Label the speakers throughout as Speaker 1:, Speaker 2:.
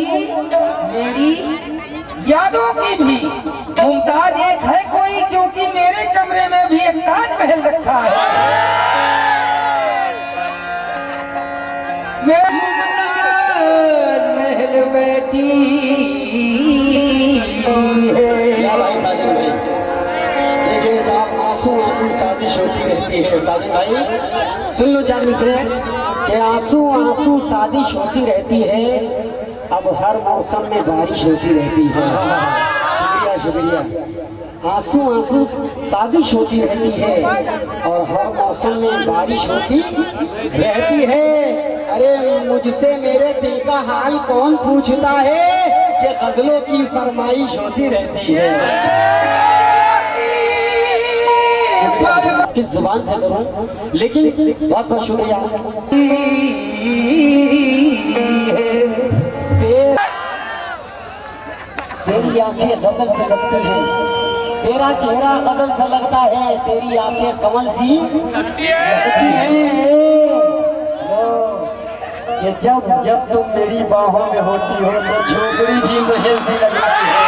Speaker 1: मेरी यादों की भी मुमताज एक है कोई, क्योंकि मेरे कमरे में भी एक ताजमहल रखा है। मैं मुमताज महल बैठी
Speaker 2: साजिश होती रहती है। साजिद भाई सुन लो चार मिसरे कि आंसू आंसू साजिश होती रहती है, अब हर मौसम में बारिश होती रहती है। शुक्रिया शुक्रिया। आंसू आंसू साजिश होती रहती है और हर मौसम में बारिश होती रहती है। अरे मुझसे मेरे दिल का हाल कौन पूछता है कि गजलों की फरमाइश होती रहती है। किस जुबान से करूं, लेकिन बहुत बहुत शुक्रिया। तेरी आंखें गजल से लगती हैं, तेरा चेहरा गजल से लगता है, तेरी आंखें कमल सी लगती हैं। ये जब जब तुम मेरी बाहों में होती हो तो झोपड़ी भी महल सी लगती है।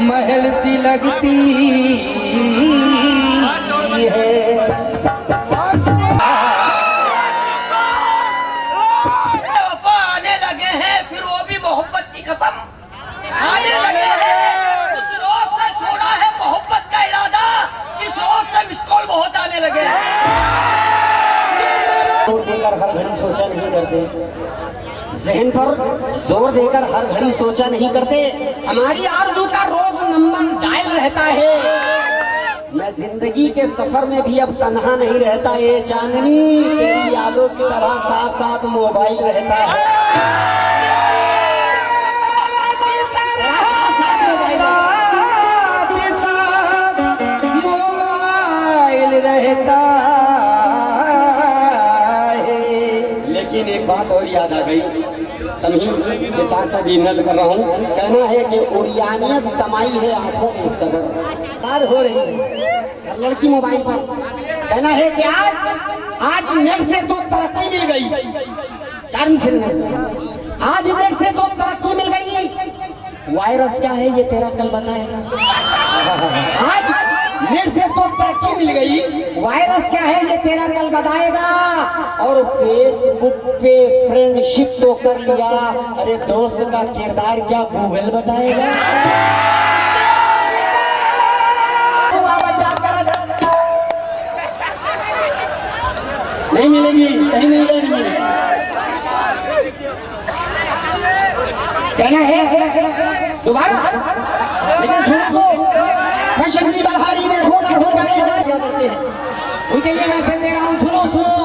Speaker 1: महल सी लगती है।
Speaker 3: वफा आने लगे हैं, फिर वो भी मोहब्बत की कसम आने लगे हैं। उस रोज से छोड़ा है मोहब्बत का इरादा, जिस रोज से मिस कॉल बहुत आने लगे हैं।
Speaker 2: जोर देकर हर घड़ी सोचा नहीं करते, जहन पर जोर देकर हर घड़ी सोचा नहीं करते। हमारी आरज़ू का रोज नंबर डायल रहता है। मैं जिंदगी के सफर में भी अब तन्हा नहीं रहता। ये चांदनी तेरी यादों की तरह साथ साथ मोबाइल रहता है।
Speaker 1: मोबाइल रहता है।
Speaker 2: लेकिन एक बात और याद आ गई, तमहीद के साथ साथ ये नज़र कर रहा हूँ। कहना है कि उरियानियत समाई है आंखों में इस कदर, बात हो रही है हर लड़की मोबाइल पर। कहना है कि आज नेट से तो तरक्की मिल गई, आज नेट से तो तरक्की मिल गई। वायरस क्या है ये तेरा कल बताएगा। आज नेट से तो तरक्की मिल गई, वायरस क्या है ये तेरा कल बताएगा। और फेसबुक पे फ्रेंडशिप तो कर लिया, अरे दोस्त का किरदार क्या गूगल बताएगा। नहीं मिलेगी, नहीं मिलेगी। कहना है दोबारा, लेकिन सुनो तो फैशन की बहारी ने ढूंढा क्या करते हैं, उनके लिए मैं दे रहा हूँ। सुनो सुनो,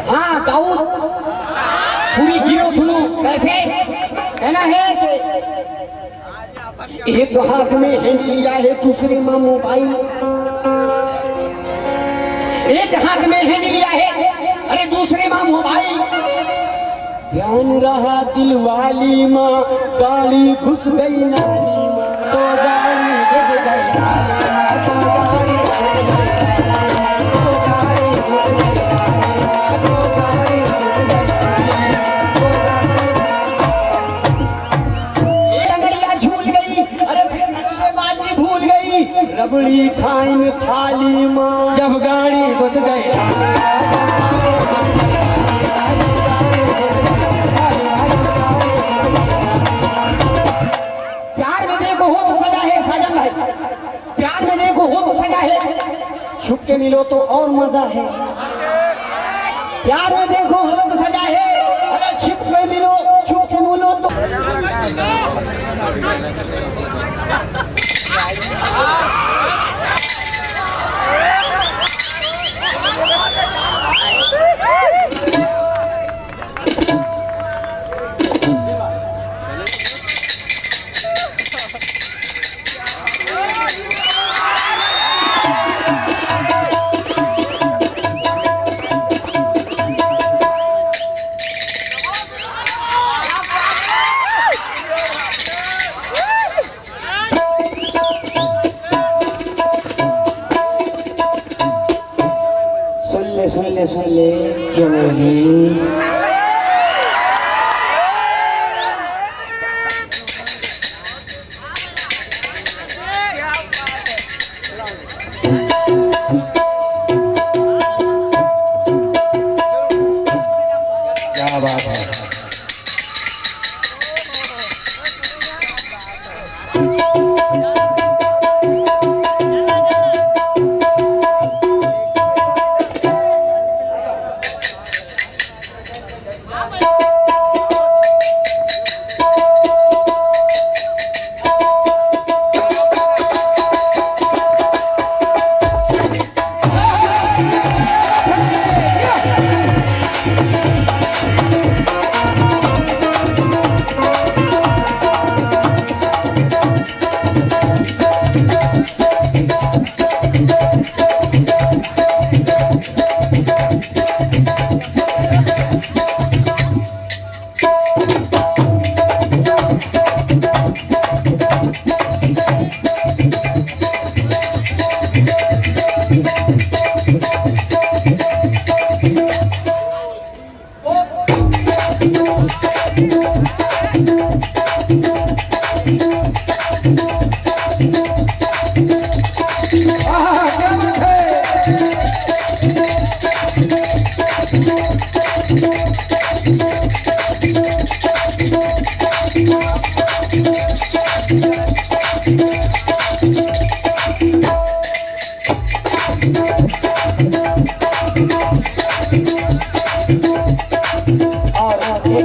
Speaker 2: हाँ दाऊद पूरी गिरो सुनो। वैसे कहना है कि एक हाथ में हैंड लिया है, दूसरे में मोबाइल। एक हाथ में हैंड लिया है, अरे दूसरे में मोबाइल। ध्यान रहा दिल वाली माँ, गाड़ी घुस गई नाली माँ, तो गाड़ी घुस गई नाली माँ, तो गाड़ी घुस गई नाली माँ, तो गाड़ी घुस गई नाली माँ, तो गाड़ी घुस गई नाली। एक अंगड़िया झूल गई, अरे फिर नक्शेबाजी भूल गई। रबड़ी खाई में थाली माँ,
Speaker 1: जब गाड़ी घुस गई।
Speaker 2: प्यार में देखो हो तो सजा है साजन भाई, प्यार में देखो हो तो सजा है, छुप के मिलो तो और मजा है। प्यार में देखो हो तो सजा है, अरे छुप के मिलो तो चमेली।
Speaker 1: क्या बात है।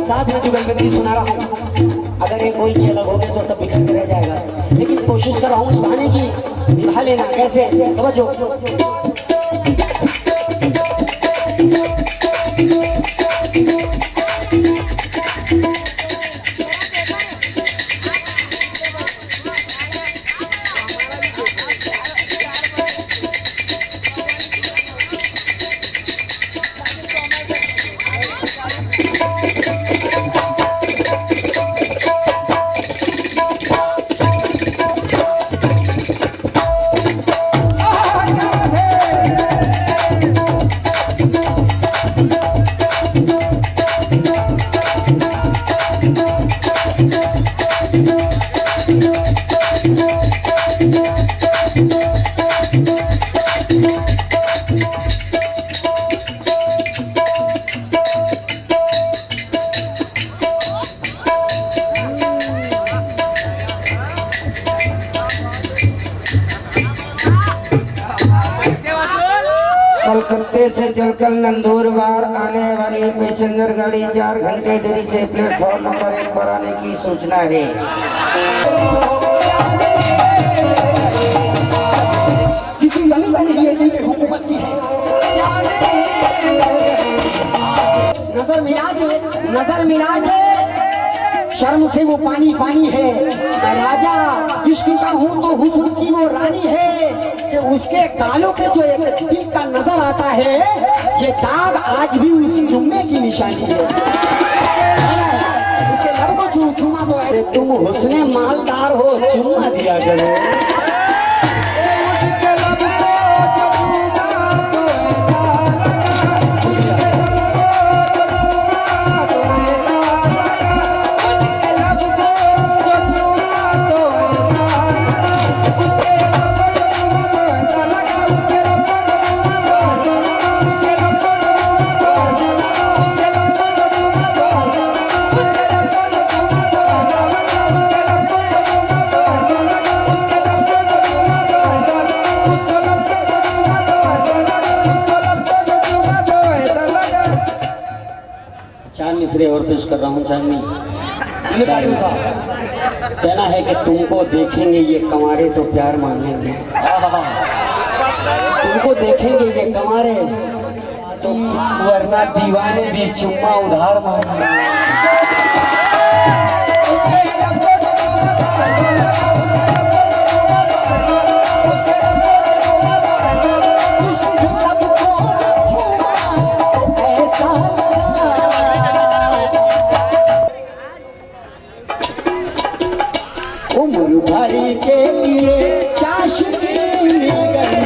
Speaker 2: साथ में जुगलबंदी सुना रहा हूँ। अगर एक बोल की अलग होगी तो सब बिखर के रह जाएगा, लेकिन कोशिश कर रहा हूँ निभाने की। निभा लेना कैसे, तवज्जो।
Speaker 1: कलकत्ते से चलकर नंदुरबार आने वाली पैसेंजर गाड़ी 4 घंटे देरी से प्लेटफॉर्म नंबर 1 पर आने की सूचना है।
Speaker 2: किसी नमी का नहीं है, ये हुकूमत की है। नजर मिला दे, शर्म से वो पानी पानी है। मैं राजा इश्क का हूँ तो हुस्न की वो रानी है, कि उसके गालों पे जो एक दिल का नजर आता है, ये दाग आज भी उस चुम्मे की निशानी है। उसके लब को चूमा दो, तुम हुस्ने मालदार हो, चुम्मा दिया करो। और पेश कर रहा हूँ चांदनी। कहना है कि तुमको देखेंगे ये कंवारे तो प्यार मांगेंगे, तुमको देखेंगे ये कंवारे तो वरना दीवाने भी चुम्मा उधार मांगेंगे। के लिए चाशनी मिल गई,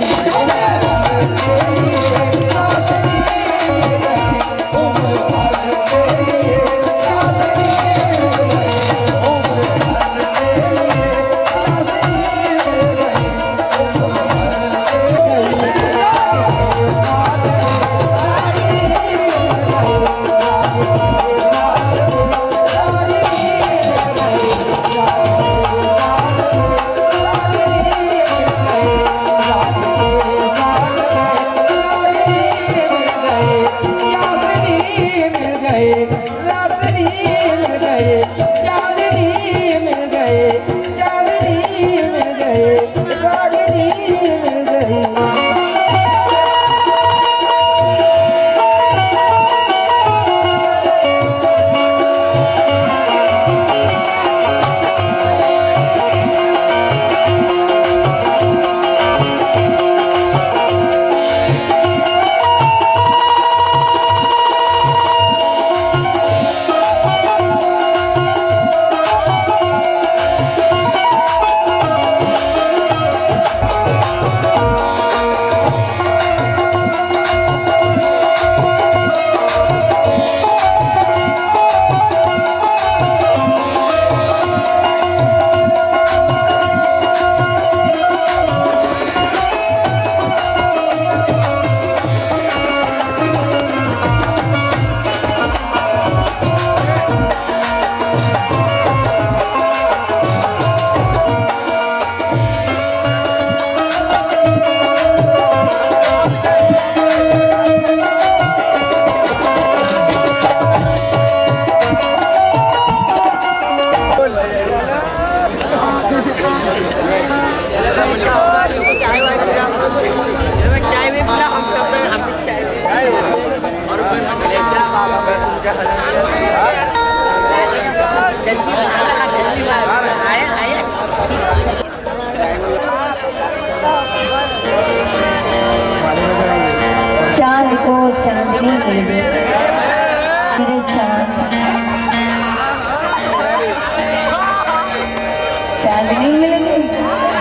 Speaker 4: चांदनी मिलेगी।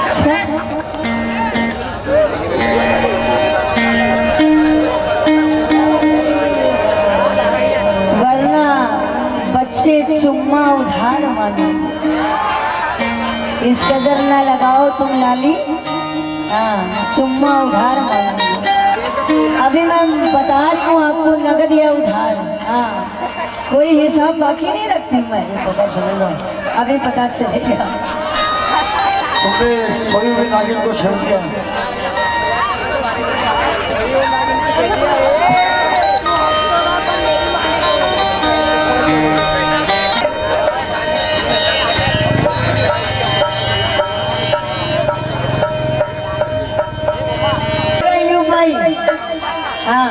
Speaker 4: अच्छा वरना बच्चे चुम्मा उधार मांगेंगे। इस कदर ना लगाओ तुम लाली, हाँ चुम्मा उधार मांगेंगे। अभी मैं बता रही हूँ आपको, नगद या उधार, हाँ कोई हिसाब बाकी नहीं रखती मैं।
Speaker 5: पता चलेगा,
Speaker 4: अभी पता चलेगा।
Speaker 5: तुमने सोई हुई नागिन को छेड़ दिया।
Speaker 4: भाई हाँ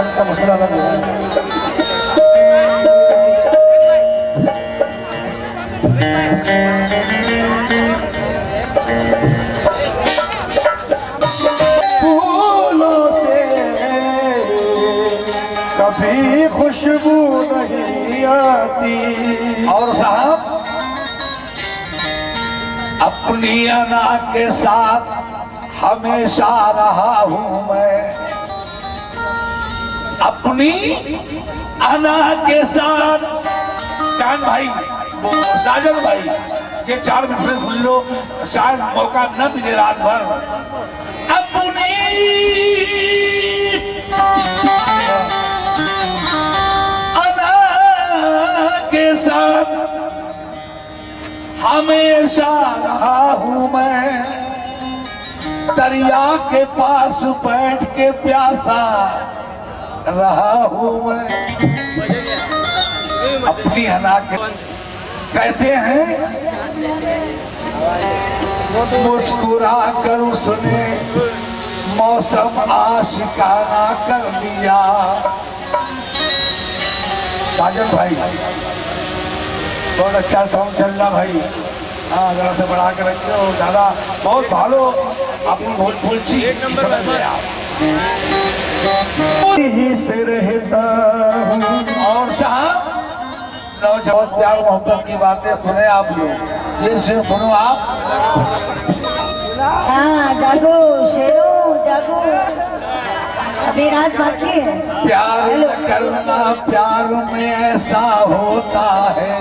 Speaker 5: का मसला लग गया। फूलों से कभी खुशबू नहीं आती।
Speaker 6: और साहब अपनी अना के साथ हमेशा रहा हूं मैं, अपनी अना के साथ। चांद भाई, वो साजन भाई, ये 4 मिनट सुन लो, शायद मौका न मिले रात भर। अपनी अना के साथ हमेशा रहा हूं मैं, दरिया के पास बैठ के प्यासा रहा हूं मैं। अपनी अना के कहते हैं मुस्कुरा कर उसने मौसम आशिकाना कर दिया। साजन भाई बहुत अच्छा सॉन्ग चल रहा भाई, हाँ जरा से बढ़ा के रखते हो, ज्यादा बहुत भालो अपनी भोजपुरी चीज समझ गए आप।
Speaker 5: ही से रहता हूँ।
Speaker 6: और साहब बहुत प्यार मोहब्बत की बातें सुने आप लोग, देर से सुनो आप।
Speaker 4: हाँ जागो शेरो जागो, अभी रात बाकी है।
Speaker 6: प्यार न करना प्यार में ऐसा होता है,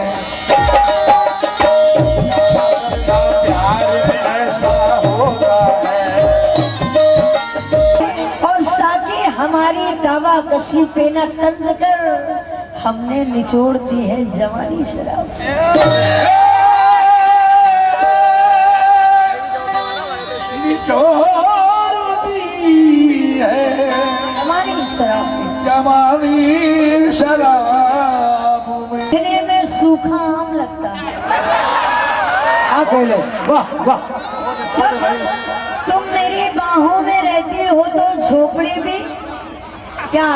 Speaker 6: प्यार में ऐसा होता है।
Speaker 4: और साथी हमारी दावा कशी पे न तंज कर, हमने निचोड़ दी है जवानी शराब।
Speaker 6: निचोड़ दी है
Speaker 4: जवानी शराब,
Speaker 6: जवानी शराब में।
Speaker 4: देखने में सूखा आम लगता है।
Speaker 5: आप बोलो, वाह वाह।
Speaker 4: तुम मेरी बाहों में रहती हो तो झोपड़ी भी क्या,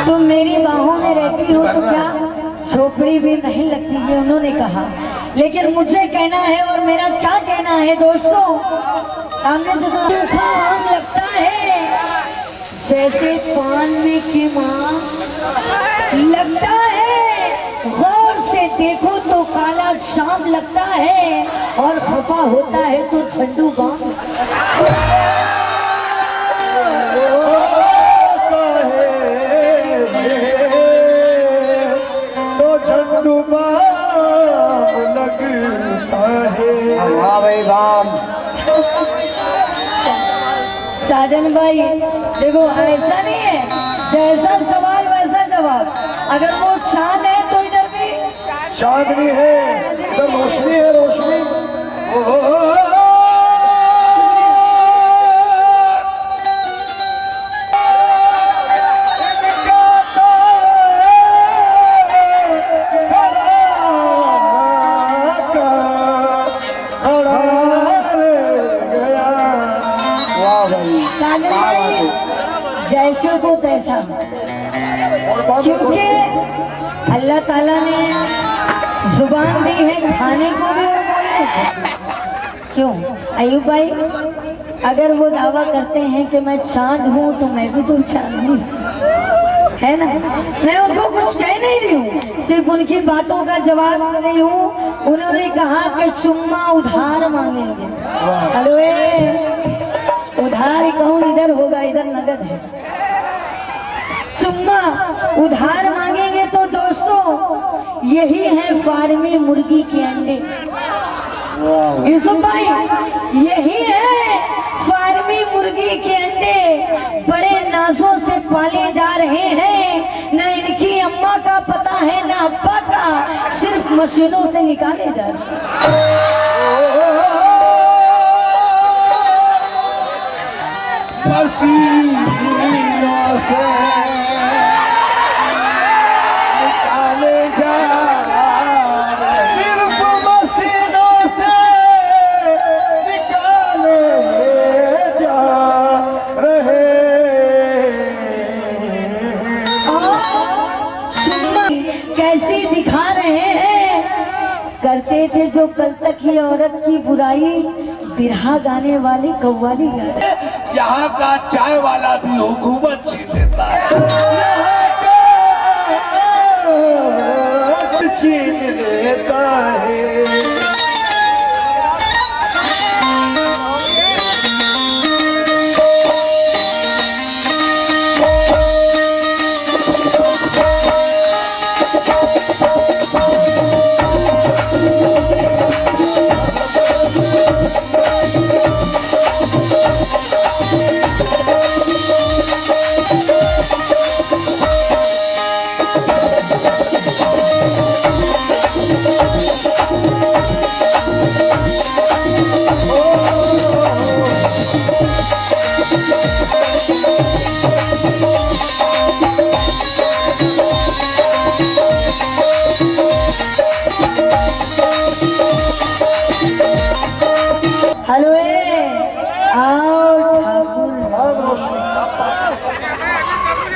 Speaker 4: तुम मेरी बाहों में रहती हो तो क्या झोपड़ी भी नहीं लगती, ये उन्होंने कहा। लेकिन मुझे कहना है, और मेरा क्या कहना है दोस्तों, सामने से तो सूखा आम लगता है जैसे पान में कीमा लगता है, गौर से देखो तो काला शाम लगता है, और खफा होता है तो झंडू बाम।
Speaker 5: तो झंडू बाम लगता है। वाह भाई वाह।
Speaker 4: साजन भाई देखो ऐसा नहीं है, जैसा सवाल वैसा जवाब। अगर वो चांद है तो इधर भी
Speaker 5: चांदनी है, इधर रोशनी है, रोशनी।
Speaker 4: साजन भाई जैसे को तैसा, क्योंकि अल्लाह ताला ने जुबान दी है खाने को भी और बोलने को। क्यों अयूब भाई, अगर वो दावा करते हैं कि मैं चांद हूँ तो मैं भी तो चांद हूँ, है ना। मैं उनको कुछ कह नहीं रही हूँ, सिर्फ उनकी बातों का जवाब दे रही हूँ। उन्होंने कहा कि चुम्मा उधार मांगेंगे। हेलो, उधार कौन इधर होगा, इधर नगद है। चुम्मा उधार मांगेंगे तो दोस्तों यही है फार्मी मुर्गी के अंडे। यूसुफ भाई, यही है फार्मी मुर्गी के अंडे, बड़े नाजों से पाले जा रहे हैं। न इनकी अम्मा का पता है न अब्बा का, सिर्फ मशीनों से निकाले जा रहे
Speaker 6: मशीनों से निकाले जा रहे, सिर्फ मशीनों से निकाले जा रहे।
Speaker 4: कैसी दिखा रहे हैं, करते थे जो कल तक ही औरत की बुराई, बिरहा गाने वाली कव्वाली गा रहे।
Speaker 6: यहाँ का चाय वाला भी हुकूमत छीन लेता है, छीन लेता है।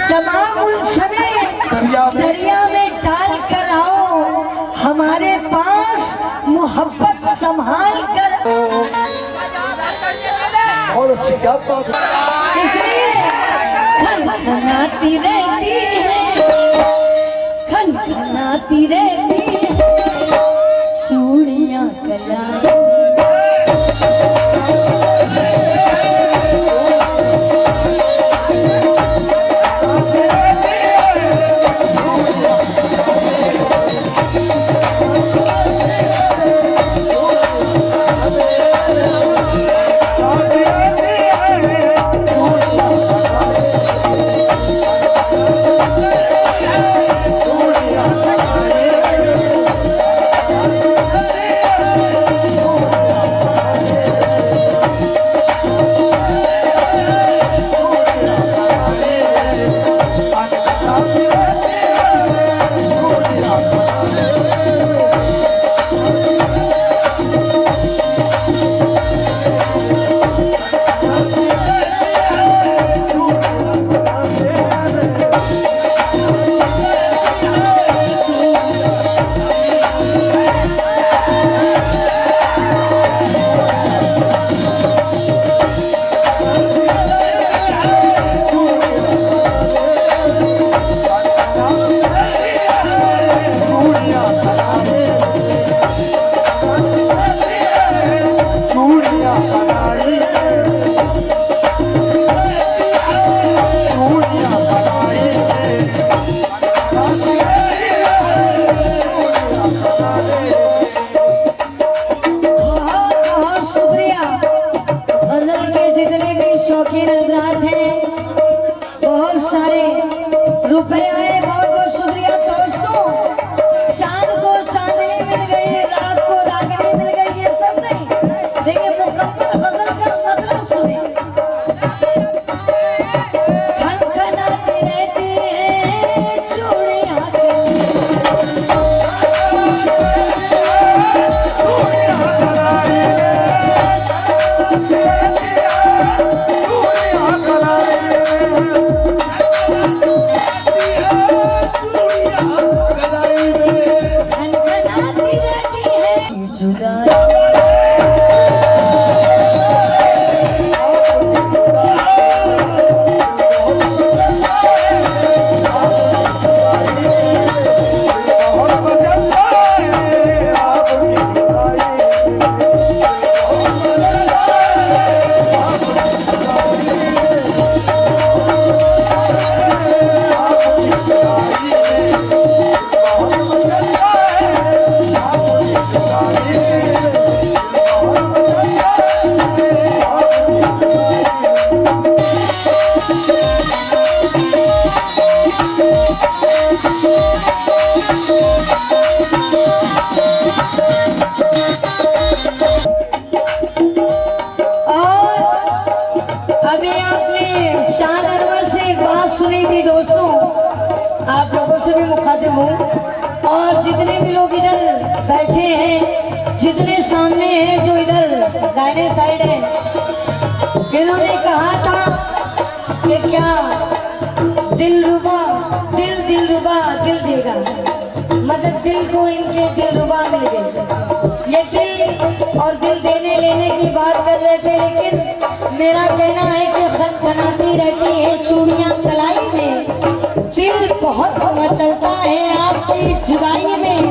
Speaker 4: तमाम उलझने दरिया में डाल कर आओ, हमारे पास मोहब्बत संभाल कर। इसलिए खनखनाती रहती है, खनखनाती रहती है चूड़ियां कलाई। रुपए आए, बहुत बहुत शुक्रिया दोस्तों। चांद को चांदनी मिल गई, रात को रागनी मिल गई, ये सब नहीं, लेकिन मुकम्मल गजल का मतलब सुने। खनखनाती रहती है चूड़ियां
Speaker 6: कलाई।
Speaker 4: मैंने शाह अनवर से एक बात सुनी थी दोस्तों, आप लोगों से भी मुखातिब हूँ और जितने भी लोग इधर बैठे हैं, जितने सामने हैं, जो इधर दाहिने साइड है, इन्होंने कहा था कि क्या दिलरुबा दिल देगा, मतलब दिल को इनके दिलरुबा मिल गए। ये दिल और दिल देने लेने की बात कर रहे थे, लेकिन मेरा कहना है कि खनखनाती रहती है चूड़ियां कलाई में, दिल बहुत मचलता है आपकी जुदाई में।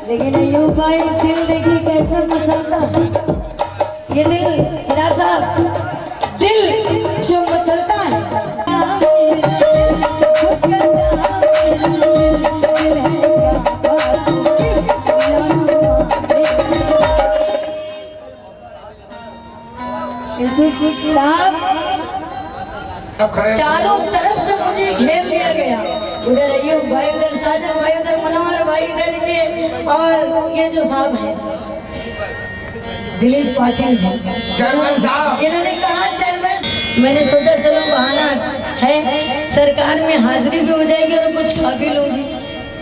Speaker 4: लेकिन अयूब भाई दिल देखिए कैसे मचलता है, ये दिल फिराज साहब, दिल जो मचलता है। साहब चारों तरफ से मुझे घेर लिया गया, उधर अयूब भाई, उधर साजन भाई, उधर मनोहर भाई, इधर के और ये जो साहब हैं दिलीप पाटिल जी, इन्होंने कहा चेयरमैन, मैंने सोचा चलो बहाना है, सरकार में हाजिरी भी हो जाएगी और कुछ खा भी लूंगी।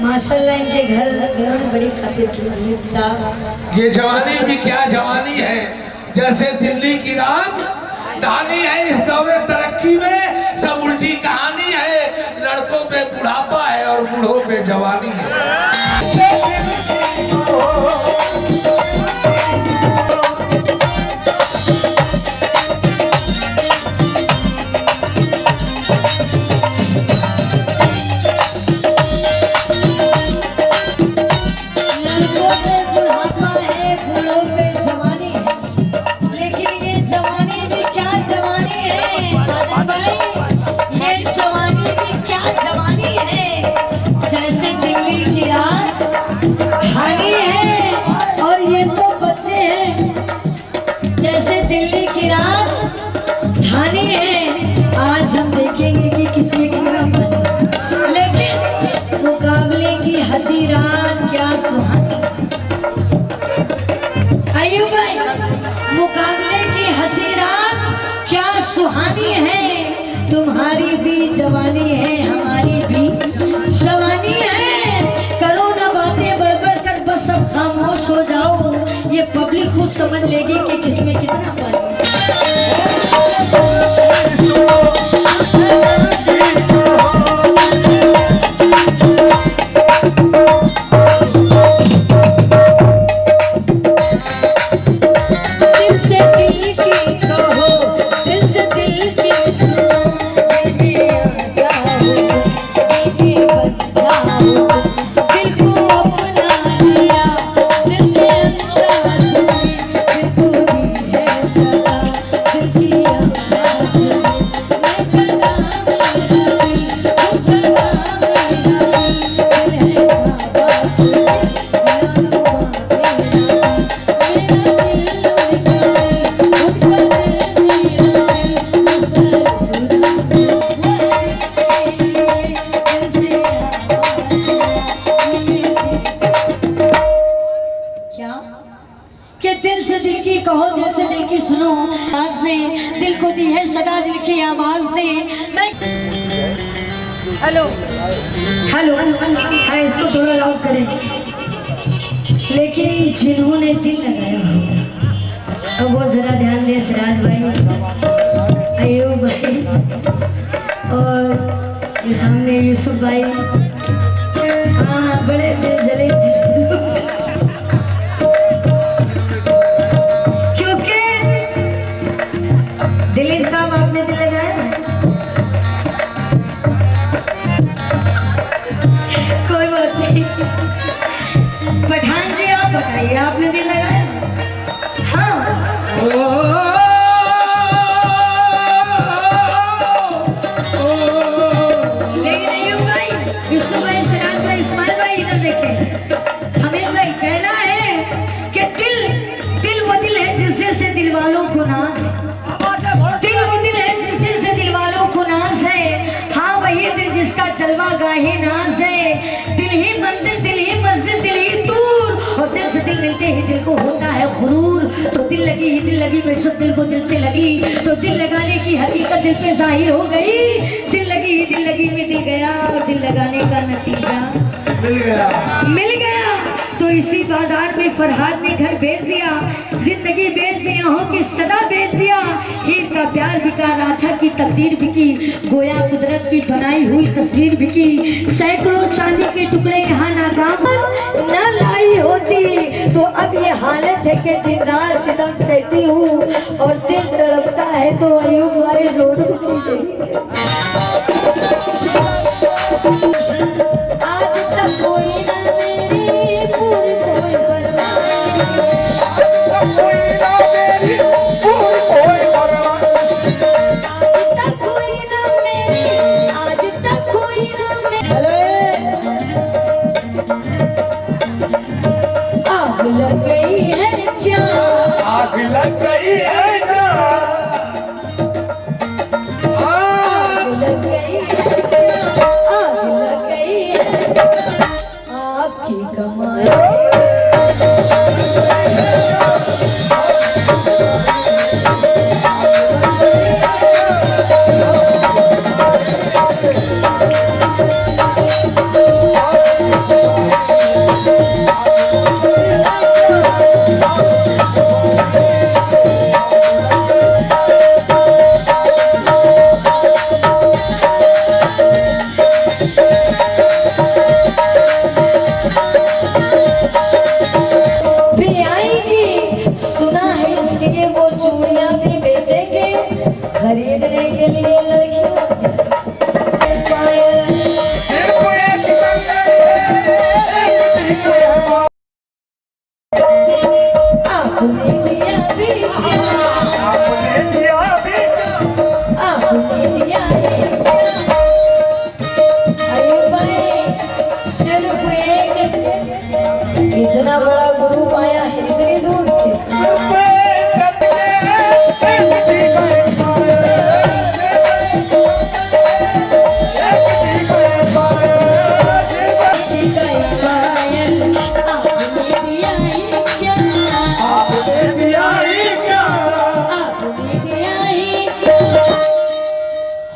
Speaker 4: माशाल्लाह इनके घर इन्होंने बड़ी खातिर की।
Speaker 6: ये जवानी भी क्या जवानी है, जैसे दिल्ली की राजधानी है। इस दौरे तरक्की में सब उल्टी कहानी है, लड़कों पे बुढ़ापा है और बूढ़ों पे जवानी है।
Speaker 4: जैसे दिल्ली की राजधानी है और ये तो बच्चे हैं, जैसे दिल्ली की राजधानी है। आज हम देखेंगे कि किसमें कितना बन, लेकिन मुकाबले की हंसी रात क्या सुहानी। अयूब भाई मुकाबले की हंसी रात क्या सुहानी है, तुम्हारी भी जवानी है हमारी भी जवानी है। करो ना बातें बढ़ कर, बस सब खामोश हो जाओ, ये पब्लिक खुद समझ लेगी कि किसमें कितना पानी। कि दिल से दिल की कहो, दिल से दिल की सुनो, आवाज ने दिल को दी है सदा, दिल की आवाज ने। मैं हेलो हेलो हाँ, इसको थोड़ा लाउड करें। लेकिन जिन्होंने दिल लगाया हो, अब वो जरा ध्यान दे, सिराज भाई, अयूब भाई और ये सामने यूसुफ भाई, हाँ बड़े दिल जले दिलीप साहब आपने दिल लगाया, कोई बात नहीं। पठान जी आप बताइए, आपने दिल लगाया? हाँ लेकिन अयूब भाई, यूसुफ भाई, सिराज भाई, इस्माइल भाई इधर देखें, हमें भाई कहना है कि दिल वो दिल है जिस दिल से दिल वालों को नाज, दिल वो दिल है जिस दिल से दिल वालों को नाज है। हाँ वही दिल जिसका जलवा गाहे नाज है। दिल ही मंदिर, दिल ही मस्जिद, दिल ही दूर, और दिल से दिल मिलते ही दिल को होता है गुरूर। तो दिल लगी मैं जब दिल को दिल से लगी तो दिल लगाने की हकीकत दिल पे जाहिर हो गई। दिल लगी में दिल गया और दिल लगाने का नतीजा मिल गया। तो इसी बाजार में फरहाद ने घर बेच दिया, जिंदगी बेच दिया हो कि सदा बेच दिया। हीर का प्यार बिका, राजा की तकदीर बिकी, गोया कुदरत की बनाई हुई तस्वीर बिकी। सैकड़ों चांदी के टुकड़े यहाँ नाकाम न लाई होती तो अब ये हालत है कि दिन रात सितम सहती हूँ और दिल तड़पता है तो अयूब भाई रो रो की। आज तक कोई ना मेरी पूरी कोई फरमाइश,
Speaker 6: कोई ना मेरी कोई फरमाइश,
Speaker 4: आज तक कोई ना मेरी, आज तक कोई ना मेरी। आग लग गई है क्या,
Speaker 6: आग लग गई है ना,
Speaker 4: आग लग गई है क्या, आग लग गई है क्या आपकी कमाई। भी आएंगी, सुना है इसलिए वो चूड़ियां भी बेचेंगे खरीदने के लिए लड़कियां।
Speaker 6: सिर्फ एक
Speaker 4: आपने दिया भी,
Speaker 6: आपने दिया भी,
Speaker 4: आपने दिया भी क्या? अयूब भाई सिर्फ एक, इतना बड़ा ग्रुप आया है इतनी दूर से। आपने दिया ही क्या,
Speaker 6: आपने दिया ही क्या,
Speaker 4: आपने दिया ही क्या।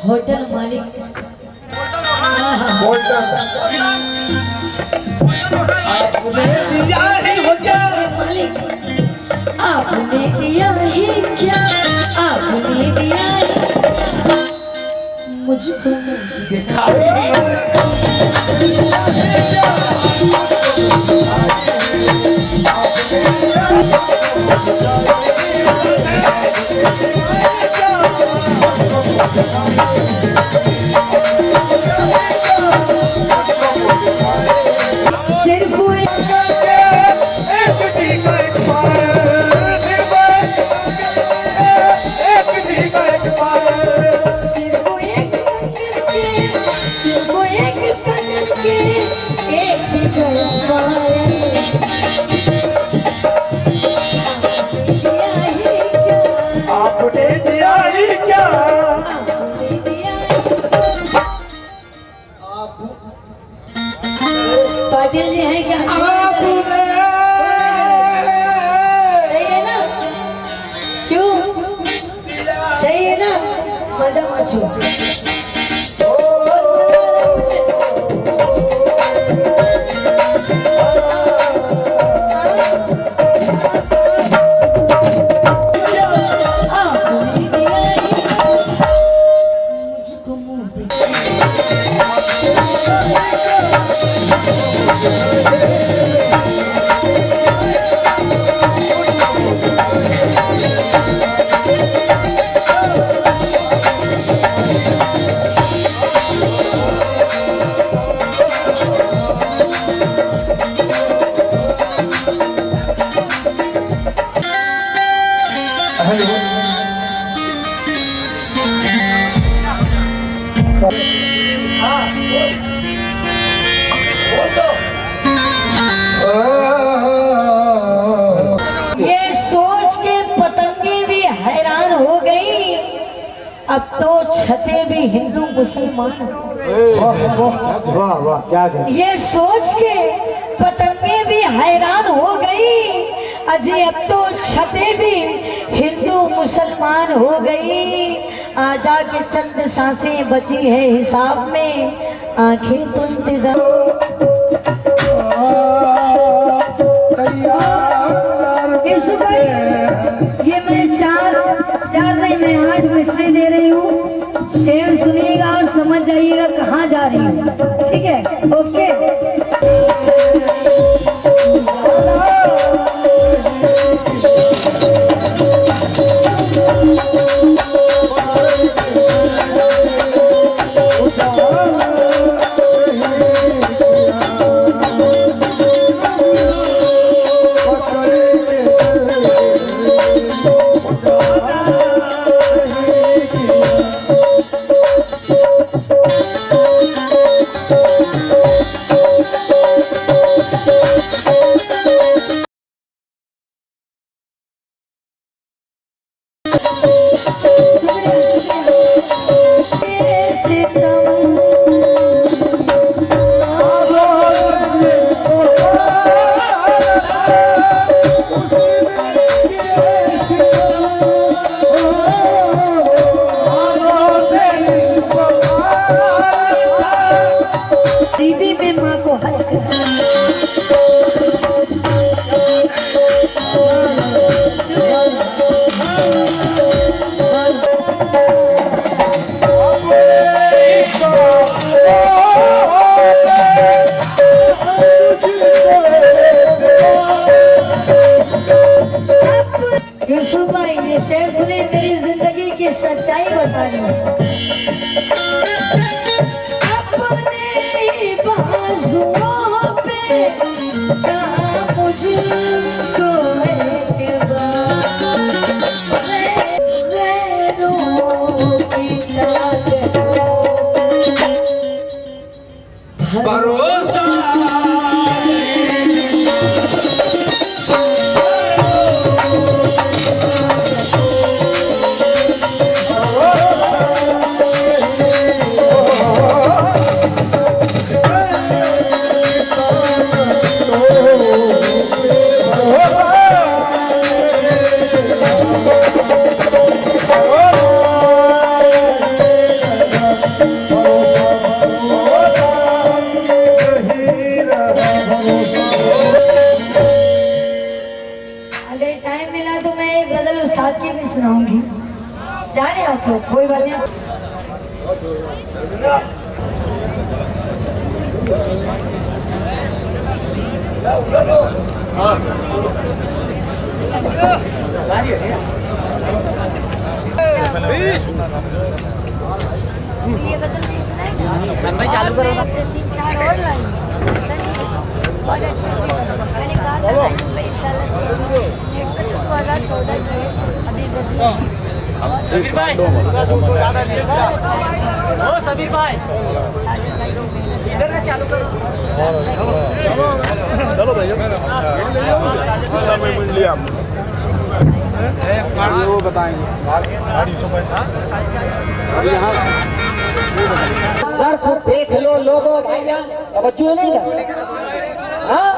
Speaker 4: होटल मालिक
Speaker 6: दिया ही हो क्या,
Speaker 4: मालिक आपने दिया ही क्या, आपने दिया ही मुझको। सिर्फ सिर्फ एक करके, सिर्फ एक करके एक ही गया पायल। दिया ही क्या,
Speaker 6: आपने दिया ही क्या,
Speaker 4: आपने दिया। पाटिल जी हैं क्या? सही है ना? क्यों सही है ना? मजा माचो। आपने दिया ही मुझको मुंह दिखा। ये सोच के पतंगे भी हैरान हो गई, अब तो छते भी हिंदू मुसलमान हो गए।
Speaker 5: वाह वाह क्या
Speaker 4: ये सोच के पतंगे भी हैरान हो गई, अजी अब तो छतें भी हिंदू मुसलमान हो गई, आजा के चंद सांसें बची है हिसाब में, आंखें तो इंतजार। यीशु भाई, ये मैं चार नहीं, मैं 8 मिसरे दे रही हूँ, शेर सुनिएगा और समझ जाइएगा कहाँ जा रही हूँ, ठीक है? ओके। यूसुफ भाई, ये शेर सुने, मेरी जिंदगी की सच्चाई बता रही हूँ। अपने बाजुओं पे कहा मुझको गैरों की
Speaker 6: भरोसा
Speaker 4: सुनाऊंगी। जा रहे हैं आप लोग? कोई बात नहीं। ये बदल नहीं सुना है? चालू करो ना। 3-4 और लाइन। बहुत अच्छा। मैंने कहा था
Speaker 3: सबीर भाई, ओ सबीर भाई, इधर से चालू करो।
Speaker 5: चलो भैया, वो बताएंगे
Speaker 2: सिर्फ देख लो लोगों, भाईजान, अब नहीं था। हाँ